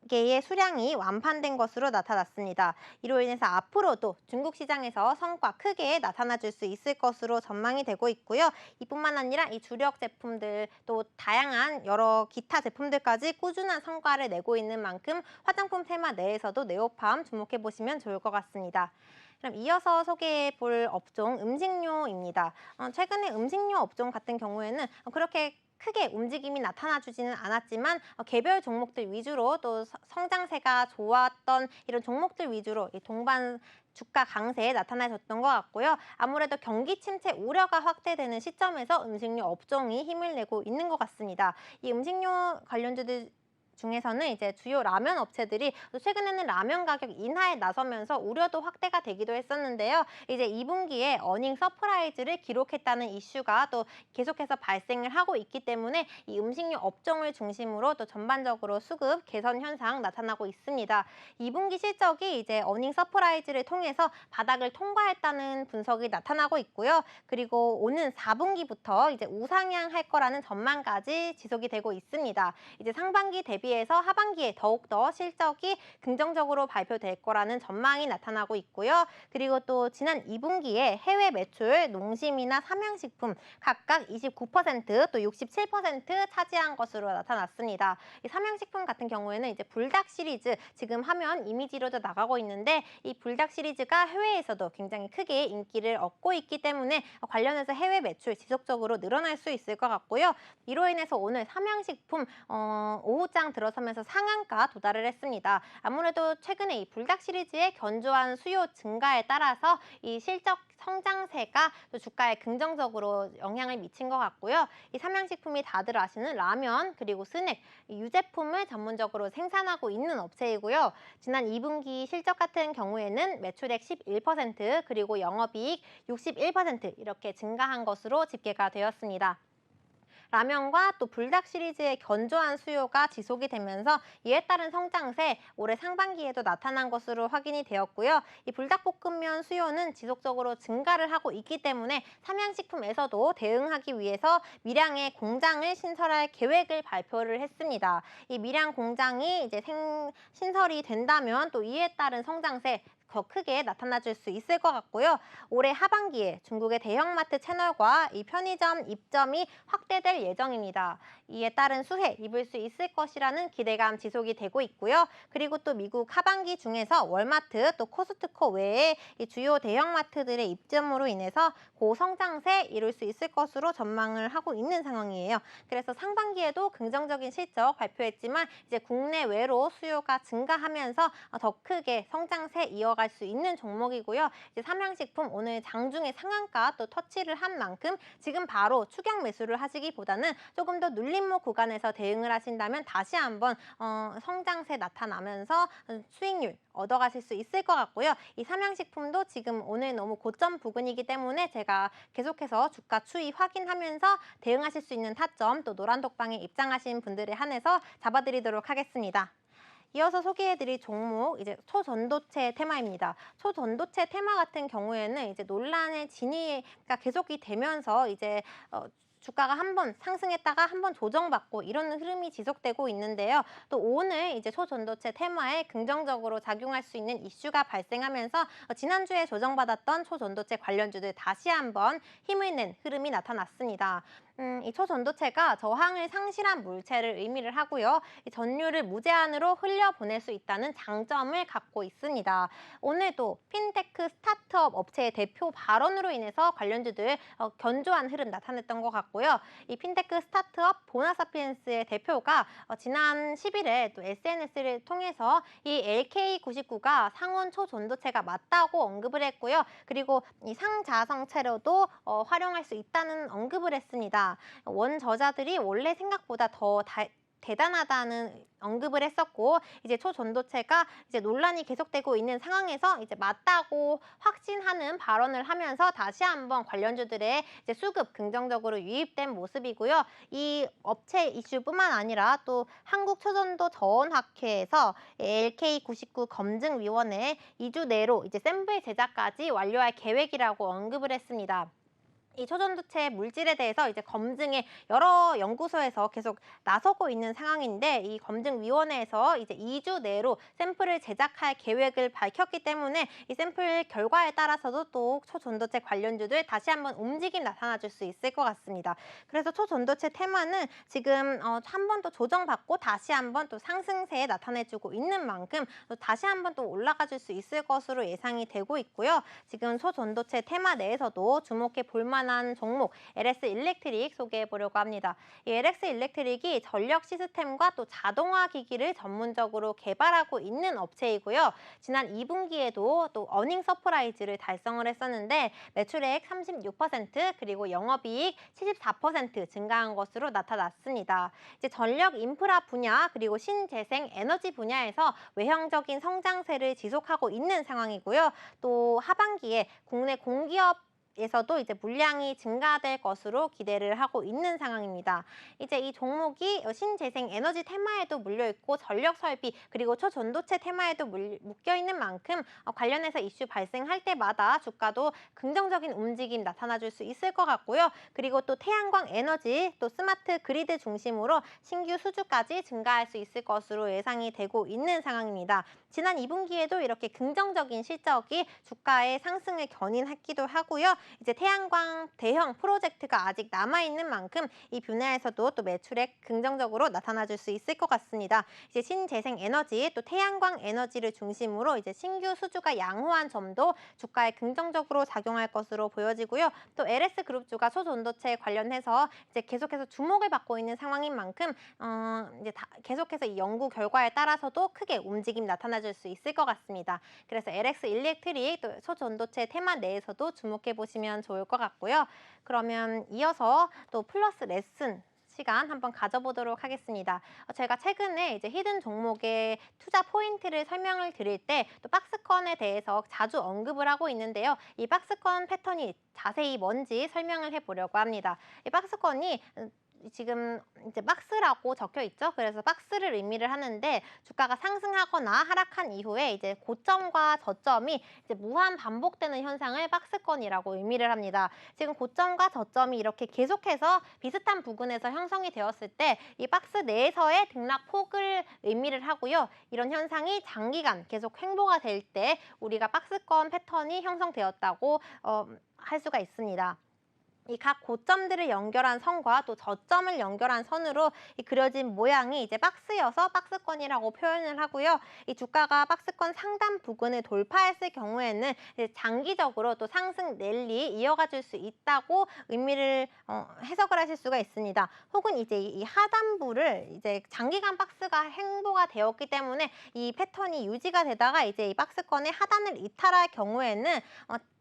개의 수량이 완판된 것으로 나타났습니다. 이로 인해서 앞으로도 중국 시장에서 성과 크게 나타나 줄 수 있을 것으로 전망이 되고 있고요. 이뿐만 아니라 이 주력 제품들 또 다양한 여러 기타 제품들까지 꾸준한 성과를 내고 있는 만큼 화장품 테마 내에서도 네오팜 주목해 보시면 좋을 것 같습니다. 그럼 이어서 소개해 볼 업종 음식료입니다. 최근에 음식료 업종 같은 경우에는 그렇게 크게 움직임이 나타나주지는 않았지만 개별 종목들 위주로 또 성장세가 좋았던 이런 종목들 위주로 이 동반 주가 강세에 나타나셨던 것 같고요. 아무래도 경기 침체 우려가 확대되는 시점에서 음식료 업종이 힘을 내고 있는 것 같습니다. 이 음식료 관련주들 중에서는 이제 주요 라면 업체들이 또 최근에는 라면 가격 인하에 나서면서 우려도 확대가 되기도 했었는데요. 이제 2분기에 어닝 서프라이즈를 기록했다는 이슈가 또 계속해서 발생을 하고 있기 때문에 이 음식료 업종을 중심으로 또 전반적으로 수급 개선 현상 나타나고 있습니다. 2분기 실적이 이제 어닝 서프라이즈를 통해서 바닥을 통과했다는 분석이 나타나고 있고요. 그리고 오는 4분기부터 이제 우상향할 거라는 전망까지 지속이 되고 있습니다. 이제 상반기 대비 대비해서 하반기에 더욱더 실적이 긍정적으로 발표될 거라는 전망이 나타나고 있고요. 그리고 또 지난 2분기에 해외 매출, 농심이나 삼양식품 각각 29%, 또 67% 차지한 것으로 나타났습니다. 이 삼양식품 같은 경우에는 이제 불닭 시리즈 지금 화면 이미지로도 나가고 있는데 이 불닭 시리즈가 해외에서도 굉장히 크게 인기를 얻고 있기 때문에 관련해서 해외 매출 지속적으로 늘어날 수 있을 것 같고요. 이로 인해서 오늘 삼양식품 오후장 들어서면서 상한가 도달을 했습니다. 아무래도 최근에 이 불닭 시리즈의 견조한 수요 증가에 따라서 이 실적 성장세가 또 주가에 긍정적으로 영향을 미친 것 같고요. 이 삼양식품이 다들 아시는 라면 그리고 스낵, 이 유제품을 전문적으로 생산하고 있는 업체이고요. 지난 2분기 실적 같은 경우에는 매출액 11% 그리고 영업이익 61% 이렇게 증가한 것으로 집계가 되었습니다. 라면과 또 불닭 시리즈의 견조한 수요가 지속이 되면서 이에 따른 성장세 올해 상반기에도 나타난 것으로 확인이 되었고요. 이 불닭볶음면 수요는 지속적으로 증가를 하고 있기 때문에 삼양식품에서도 대응하기 위해서 밀양의 공장을 신설할 계획을 발표를 했습니다. 이 밀양 공장이 이제 신설이 된다면 또 이에 따른 성장세 더 크게 나타나줄 수 있을 것 같고요. 올해 하반기에 중국의 대형마트 채널과 이 편의점 입점이 확대될 예정입니다. 이에 따른 수혜 입을 수 있을 것이라는 기대감 지속이 되고 있고요. 그리고 또 미국 하반기 중에서 월마트 또 코스트코 외에 이 주요 대형마트들의 입점으로 인해서 고성장세 이룰 수 있을 것으로 전망을 하고 있는 상황이에요. 그래서 상반기에도 긍정적인 실적 발표했지만 이제 국내외로 수요가 증가하면서 더 크게 성장세 이어갈 수 있는 종목이고요. 이제 삼양식품 오늘 장중에 상한가 또 터치를 한 만큼 지금 바로 추격 매수를 하시기보다는 조금 더 눌림목 구간에서 대응을 하신다면 다시 한번 성장세 나타나면서 수익률 얻어가실 수 있을 것 같고요. 이 삼양식품도 지금 오늘 너무 고점 부근이기 때문에 제가 계속해서 주가 추이 확인하면서 대응하실 수 있는 타점 또 노란독방에 입장하신 분들에 한해서 잡아드리도록 하겠습니다. 이어서 소개해드릴 종목 이제 초전도체 테마입니다. 초전도체 테마 같은 경우에는 이제 논란의 진위가 계속이 되면서 이제 주가가 한번 상승했다가 한번 조정받고 이런 흐름이 지속되고 있는데요. 또 오늘 이제 초전도체 테마에 긍정적으로 작용할 수 있는 이슈가 발생하면서 지난주에 조정받았던 초전도체 관련주들 다시 한번 힘을 낸 흐름이 나타났습니다. 이 초전도체가 저항을 상실한 물체를 의미를 하고요. 이 전류를 무제한으로 흘려보낼 수 있다는 장점을 갖고 있습니다. 오늘도 핀테크 스타트업 업체의 대표 발언으로 인해서 관련주들 견조한 흐름 나타냈던 것 같고요. 이 핀테크 스타트업 보나사피엔스의 대표가 지난 10일에 또 SNS를 통해서 이 LK99가 상온 초전도체가 맞다고 언급을 했고요. 그리고 이 상자성체로도 활용할 수 있다는 언급을 했습니다. 원저자들이 원래 생각보다 더 대단하다는 언급을 했었고 이제 초전도체가 이제 논란이 계속되고 있는 상황에서 이제 맞다고 확신하는 발언을 하면서 다시 한번 관련주들의 이제 수급 긍정적으로 유입된 모습이고요. 이 업체 이슈뿐만 아니라 또 한국초전도저온학회에서 LK99 검증위원회 2주 내로 이제 샘플 제작까지 완료할 계획이라고 언급을 했습니다. 이 초전도체 물질에 대해서 이제 검증에 여러 연구소에서 계속 나서고 있는 상황인데 이 검증위원회에서 이제 2주 내로 샘플을 제작할 계획을 밝혔기 때문에 이 샘플 결과에 따라서도 또 초전도체 관련주들 다시 한번 움직임 나타나줄 수 있을 것 같습니다. 그래서 초전도체 테마는 지금 한 번 더 조정받고 다시 한번 또 상승세에 나타내주고 있는 만큼 또 다시 한번 또 올라가줄 수 있을 것으로 예상이 되고 있고요. 지금 초전도체 테마 내에서도 주목해 볼 만한 종목 LS 일렉트릭 소개해 보려고 합니다. 이 LS 일렉트릭이 전력 시스템과 또 자동화 기기를 전문적으로 개발하고 있는 업체이고요. 지난 2분기에도 또 어닝 서프라이즈를 달성을 했었는데 매출액 36% 그리고 영업이익 74% 증가한 것으로 나타났습니다. 이제 전력 인프라 분야 그리고 신재생 에너지 분야에서 외형적인 성장세를 지속하고 있는 상황이고요. 또 하반기에 국내 공기업 에서도 이제 물량이 증가될 것으로 기대를 하고 있는 상황입니다. 이제 이 종목이 신재생 에너지 테마에도 물려 있고 전력 설비 그리고 초전도체 테마에도 묶여 있는 만큼 관련해서 이슈 발생할 때마다 주가도 긍정적인 움직임 나타나줄 수 있을 것 같고요. 그리고 또 태양광 에너지, 또 스마트 그리드 중심으로 신규 수주까지 증가할 수 있을 것으로 예상이 되고 있는 상황입니다. 지난 2분기에도 이렇게 긍정적인 실적이 주가의 상승을 견인하기도 하고요. 이제 태양광 대형 프로젝트가 아직 남아있는 만큼 이 분야에서도 또 매출액 긍정적으로 나타나줄 수 있을 것 같습니다. 이제 신재생 에너지 또 태양광 에너지를 중심으로 이제 신규 수주가 양호한 점도 주가에 긍정적으로 작용할 것으로 보여지고요. 또 LS 그룹주가 초전도체 관련해서 이제 계속해서 주목을 받고 있는 상황인 만큼 이제 계속해서 이 연구 결과에 따라서도 크게 움직임 나타나줄 수 있을 것 같습니다. 그래서 LX 일렉트릭 또 초전도체 테마 내에서도 주목해 보시면 좋을 것 같고요. 그러면 이어서 또 플러스 레슨 시간 한번 가져보도록 하겠습니다. 제가 최근에 이제 히든 종목의 투자 포인트를 설명을 드릴 때 또 박스권에 대해서 자주 언급을 하고 있는데요. 이 박스권 패턴이 자세히 뭔지 설명을 해보려고 합니다. 이 박스권이 지금 이제 박스라고 적혀 있죠. 그래서 박스를 의미를 하는데 주가가 상승하거나 하락한 이후에 이제 고점과 저점이 이제 무한 반복되는 현상을 박스권이라고 의미를 합니다. 지금 고점과 저점이 이렇게 계속해서 비슷한 부근에서 형성이 되었을 때 이 박스 내에서의 등락폭을 의미를 하고요. 이런 현상이 장기간 계속 횡보가 될 때 우리가 박스권 패턴이 형성되었다고 할 수가 있습니다. 이 각 고점들을 연결한 선과 또 저점을 연결한 선으로 이 그려진 모양이 이제 박스여서 박스권이라고 표현을 하고요. 이 주가가 박스권 상단 부근을 돌파했을 경우에는 이제 장기적으로 또 상승 랠리 이어가 줄 수 있다고 의미를 해석을 하실 수가 있습니다. 혹은 이제 이 하단부를 이제 장기간 박스가 횡보가 되었기 때문에 이 패턴이 유지가 되다가 이제 이 박스권의 하단을 이탈할 경우에는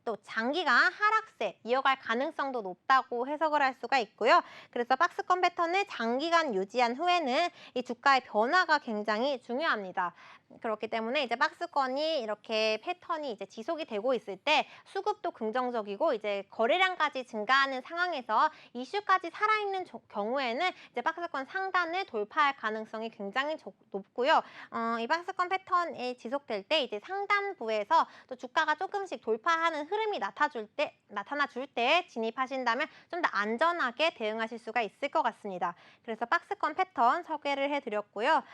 또 장기간 하락세 이어갈 가능성도 높다고 해석을 할 수가 있고요. 그래서 박스권 패턴을 장기간 유지한 후에는 이 주가의 변화가 굉장히 중요합니다. 그렇기 때문에 이제 박스권이 이렇게 패턴이 이제 지속이 되고 있을 때 수급도 긍정적이고 이제 거래량까지 증가하는 상황에서 이슈까지 살아있는 경우에는 이제 박스권 상단을 돌파할 가능성이 굉장히 높고요. 이 박스권 패턴이 지속될 때 이제 상단부에서 또 주가가 조금씩 돌파하는 흐름이 나타나 줄 때 진입하신다면 좀 더 안전하게 대응하실 수가 있을 것 같습니다. 그래서 박스권 패턴 소개를 해드렸고요.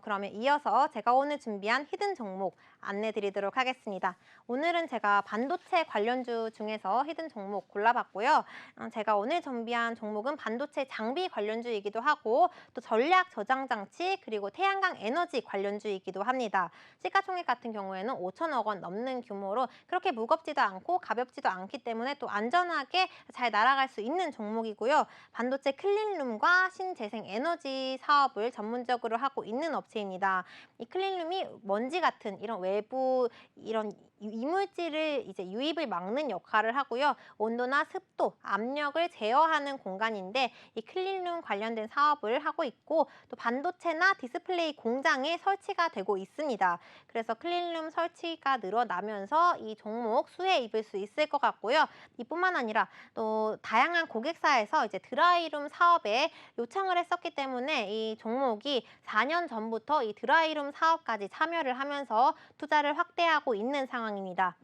그러면 이어서 제가 오늘 준비한 히든 종목 안내 드리도록 하겠습니다. 오늘은 제가 반도체 관련주 중에서 히든 종목 골라봤고요. 제가 오늘 준비한 종목은 반도체 장비 관련주이기도 하고 또 전략 저장 장치 그리고 태양광 에너지 관련주이기도 합니다. 시가총액 같은 경우에는 5천억 원 넘는 규모로 그렇게 무겁지도 않고 가볍지도 않기 때문에 또 안전하게 잘 날아갈 수 있는 종목이고요. 반도체 클린룸과 신재생 에너지 사업을 전문적으로 하고 있는 업체입니다. 이 클린룸이 먼지 같은 이런 외부 이런 이물질을 이제 유입을 막는 역할을 하고요. 온도나 습도, 압력을 제어하는 공간인데 이 클린룸 관련된 사업을 하고 있고 또 반도체나 디스플레이 공장에 설치가 되고 있습니다. 그래서 클린룸 설치가 늘어나면서 이 종목 수혜 입을 수 있을 것 같고요. 이뿐만 아니라 또 다양한 고객사에서 이제 드라이룸 사업에 요청을 했었기 때문에 이 종목이 4년 전부터 이 드라이룸 사업까지 참여를 하면서 투자를 확대하고 있는 상황입니다.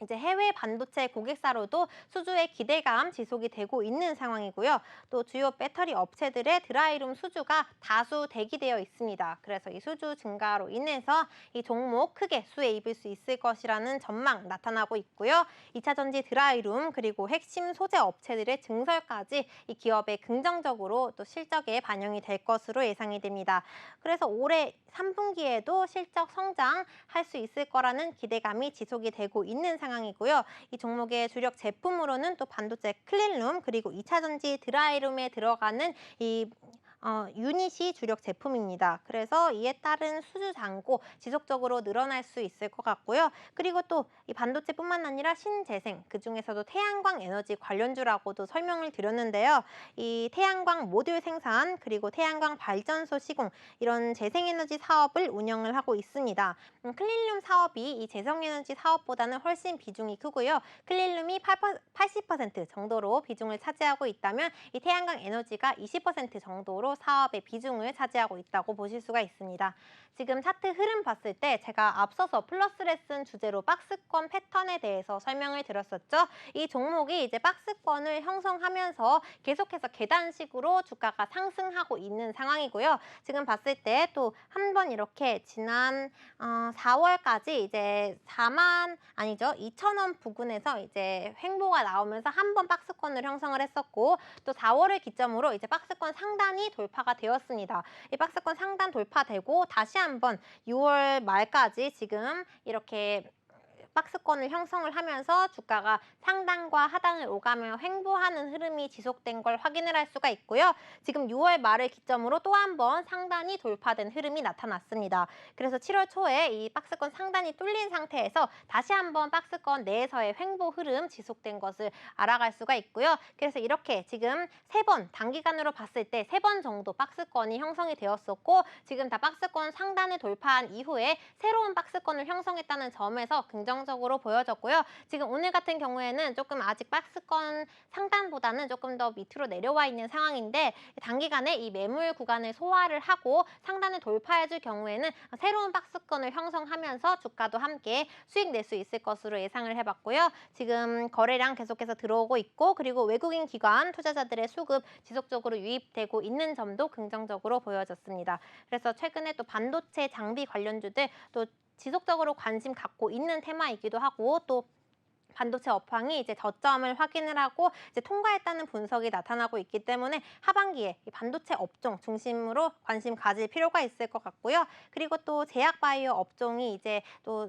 이제 해외 반도체 고객사로도 수주의 기대감 지속이 되고 있는 상황이고요. 또 주요 배터리 업체들의 드라이룸 수주가 다수 대기되어 있습니다. 그래서 이 수주 증가로 인해서 이 종목 크게 수혜 입을 수 있을 것이라는 전망 나타나고 있고요. 2차 전지 드라이룸 그리고 핵심 소재 업체들의 증설까지 이 기업의 긍정적으로 또 실적에 반영이 될 것으로 예상이 됩니다. 그래서 올해 3분기에도 실적 성장할 수 있을 거라는 기대감이 지속이 되고 있는 상황이고요. 이 종목의 주력 제품으로는 또 반도체 클린룸 그리고 2차 전지 드라이룸에 들어가는 이 유닛이 주력 제품입니다. 그래서 이에 따른 수주 잔고 지속적으로 늘어날 수 있을 것 같고요. 그리고 또 이 반도체뿐만 아니라 신재생, 그중에서도 태양광 에너지 관련주라고도 설명을 드렸는데요. 이 태양광 모듈 생산, 그리고 태양광 발전소 시공, 이런 재생에너지 사업을 운영을 하고 있습니다. 클릴륨 사업이 이 재생에너지 사업보다는 훨씬 비중이 크고요. 클릴륨이 80% 정도로 비중을 차지하고 있다면 이 태양광 에너지가 20% 정도로 사업의 비중을 차지하고 있다고 보실 수가 있습니다. 지금 차트 흐름 봤을 때 제가 앞서서 플러스 레슨 주제로 박스권 패턴에 대해서 설명을 드렸었죠. 이 종목이 이제 박스권을 형성하면서 계속해서 계단식으로 주가가 상승하고 있는 상황이고요. 지금 봤을 때 또 한 번 이렇게 지난 4월까지 이제 2,000원 부근에서 이제 횡보가 나오면서 한 번 박스권을 형성을 했었고, 또 4월을 기점으로 이제 박스권 상단이 돌파가 되었습니다. 이 박스권 상단 돌파되고 다시 한번 6월 말까지 지금 이렇게 박스권을 형성을 하면서 주가가 상단과 하단을 오가며 횡보하는 흐름이 지속된 걸 확인을 할 수가 있고요. 지금 6월 말을 기점으로 또 한 번 상단이 돌파된 흐름이 나타났습니다. 그래서 7월 초에 이 박스권 상단이 뚫린 상태에서 다시 한번 박스권 내에서의 횡보 흐름 지속된 것을 알아갈 수가 있고요. 그래서 이렇게 지금 3번, 단기간으로 봤을 때 3번 정도 박스권이 형성이 되었었고, 지금 다 박스권 상단을 돌파한 이후에 새로운 박스권을 형성했다는 점에서 긍정적으로 보여졌고요. 지금 오늘 같은 경우에는 조금 아직 박스권 상단보다는 조금 더 밑으로 내려와 있는 상황인데, 단기간에 이 매물 구간을 소화를 하고 상단을 돌파해줄 경우에는 새로운 박스권을 형성하면서 주가도 함께 수익 낼 수 있을 것으로 예상을 해봤고요. 지금 거래량 계속해서 들어오고 있고, 그리고 외국인 기관 투자자들의 수급 지속적으로 유입되고 있는 점도 긍정적으로 보여졌습니다. 그래서 최근에 또 반도체 장비 관련주들 또 지속적으로 관심 갖고 있는 테마이기도 하고, 또 반도체 업황이 이제 저점을 확인을 하고 이제 통과했다는 분석이 나타나고 있기 때문에 하반기에 이 반도체 업종 중심으로 관심 가질 필요가 있을 것 같고요. 그리고 또 제약바이오 업종이 이제 또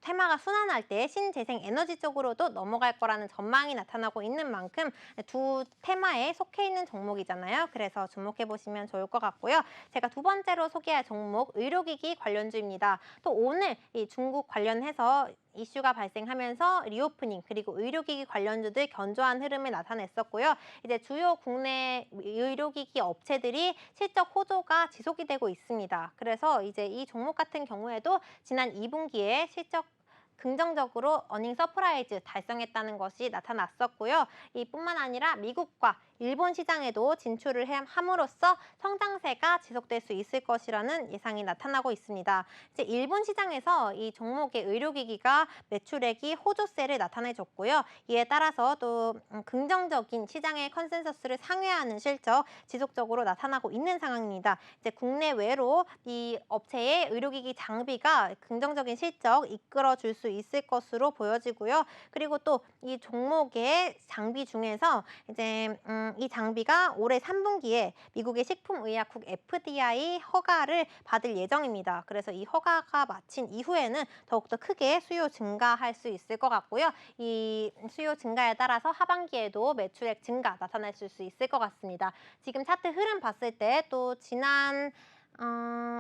테마가 순환할 때 신재생 에너지 쪽으로도 넘어갈 거라는 전망이 나타나고 있는 만큼 두 테마에 속해 있는 종목이잖아요. 그래서 주목해 보시면 좋을 것 같고요. 제가 두 번째로 소개할 종목 의료기기 관련주입니다. 또 오늘 이 중국 관련해서 이슈가 발생하면서 리오프닝, 그리고 의료기기 관련주들 견조한 흐름을 나타냈었고요. 이제 주요 국내 의료기기 업체들이 실적 호조가 지속이 되고 있습니다. 그래서 이제 이 종목 같은 경우에도 지난 2분기에 실적 긍정적으로 어닝 서프라이즈 달성했다는 것이 나타났었고요. 이뿐만 아니라 미국과 일본 시장에도 진출을 함으로써 성장세가 지속될 수 있을 것이라는 예상이 나타나고 있습니다. 이제 일본 시장에서 이 종목의 의료기기가 매출액이 호조세를 나타내줬고요. 이에 따라서 또 긍정적인 시장의 컨센서스를 상회하는 실적 지속적으로 나타나고 있는 상황입니다. 이제 국내외로 이 업체의 의료기기 장비가 긍정적인 실적 이끌어줄 수 있을 것으로 보여지고요. 그리고 또 이 종목의 장비 중에서 이제 이 장비가 올해 3분기에 미국의 식품의약국 FDI 허가를 받을 예정입니다. 그래서 이 허가가 마친 이후에는 더욱더 크게 수요 증가할 수 있을 것 같고요. 이 수요 증가에 따라서 하반기에도 매출액 증가 나타날 수 있을 것 같습니다. 지금 차트 흐름 봤을 때 또 지난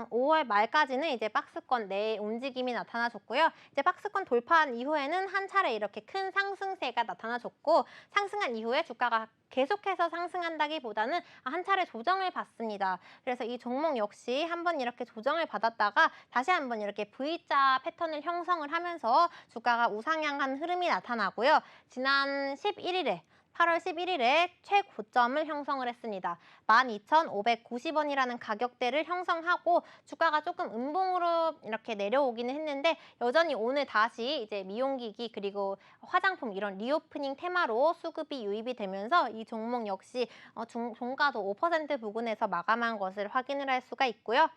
5월 말까지는 이제 박스권 내 움직임이 나타나줬고요. 이제 박스권 돌파한 이후에는 한 차례 이렇게 큰 상승세가 나타나줬고, 상승한 이후에 주가가 계속해서 상승한다기보다는 한 차례 조정을 받습니다. 그래서 이 종목 역시 한번 이렇게 조정을 받았다가 다시 한번 이렇게 V자 패턴을 형성을 하면서 주가가 우상향한 흐름이 나타나고요. 지난 8월 11일에 최고점을 형성을 했습니다. 12,590원이라는 가격대를 형성하고 주가가 조금 음봉으로 이렇게 내려오기는 했는데, 여전히 오늘 다시 이제 미용기기 그리고 화장품 이런 리오프닝 테마로 수급이 유입이 되면서 이 종목 역시 종가도 5% 부근에서 마감한 것을 확인을 할 수가 있고요.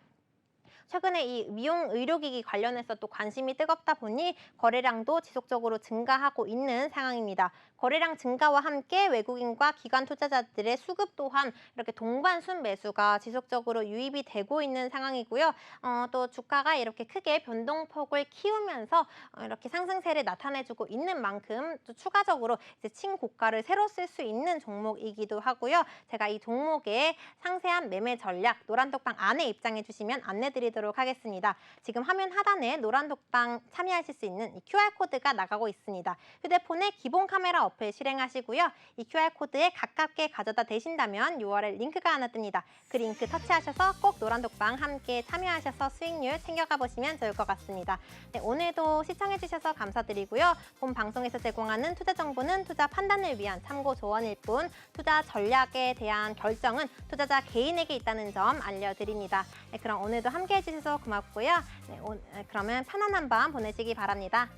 최근에 이 미용 의료기기 관련해서 또 관심이 뜨겁다 보니 거래량도 지속적으로 증가하고 있는 상황입니다. 거래량 증가와 함께 외국인과 기관 투자자들의 수급 또한 이렇게 동반 순매수가 지속적으로 유입이 되고 있는 상황이고요. 또 주가가 이렇게 크게 변동폭을 키우면서 이렇게 상승세를 나타내주고 있는 만큼 또 추가적으로 이제 친고가를 새로 쓸 수 있는 종목이기도 하고요. 제가 이 종목의 상세한 매매 전략 노란독방 안에 입장해 주시면 안내드리도록 하겠습니다. 지금 화면 하단에 노란독방 참여하실 수 있는 이 QR코드가 나가고 있습니다. 휴대폰에 기본 카메라 어플 실행하시고요. 이 QR코드에 가깝게 가져다 대신다면 URL 링크가 하나 뜹니다. 그 링크 터치하셔서 꼭 노란독방 함께 참여하셔서 수익률 챙겨가 보시면 좋을 것 같습니다. 네, 오늘도 시청해 주셔서 감사드리고요. 본 방송에서 제공하는 투자 정보는 투자 판단을 위한 참고 조언일 뿐 투자 전략에 대한 결정은 투자자 개인에게 있다는 점 알려드립니다. 네, 그럼 오늘도 함께 해주셔서 고맙고요. 네, 그러면 편안한 밤 보내시기 바랍니다.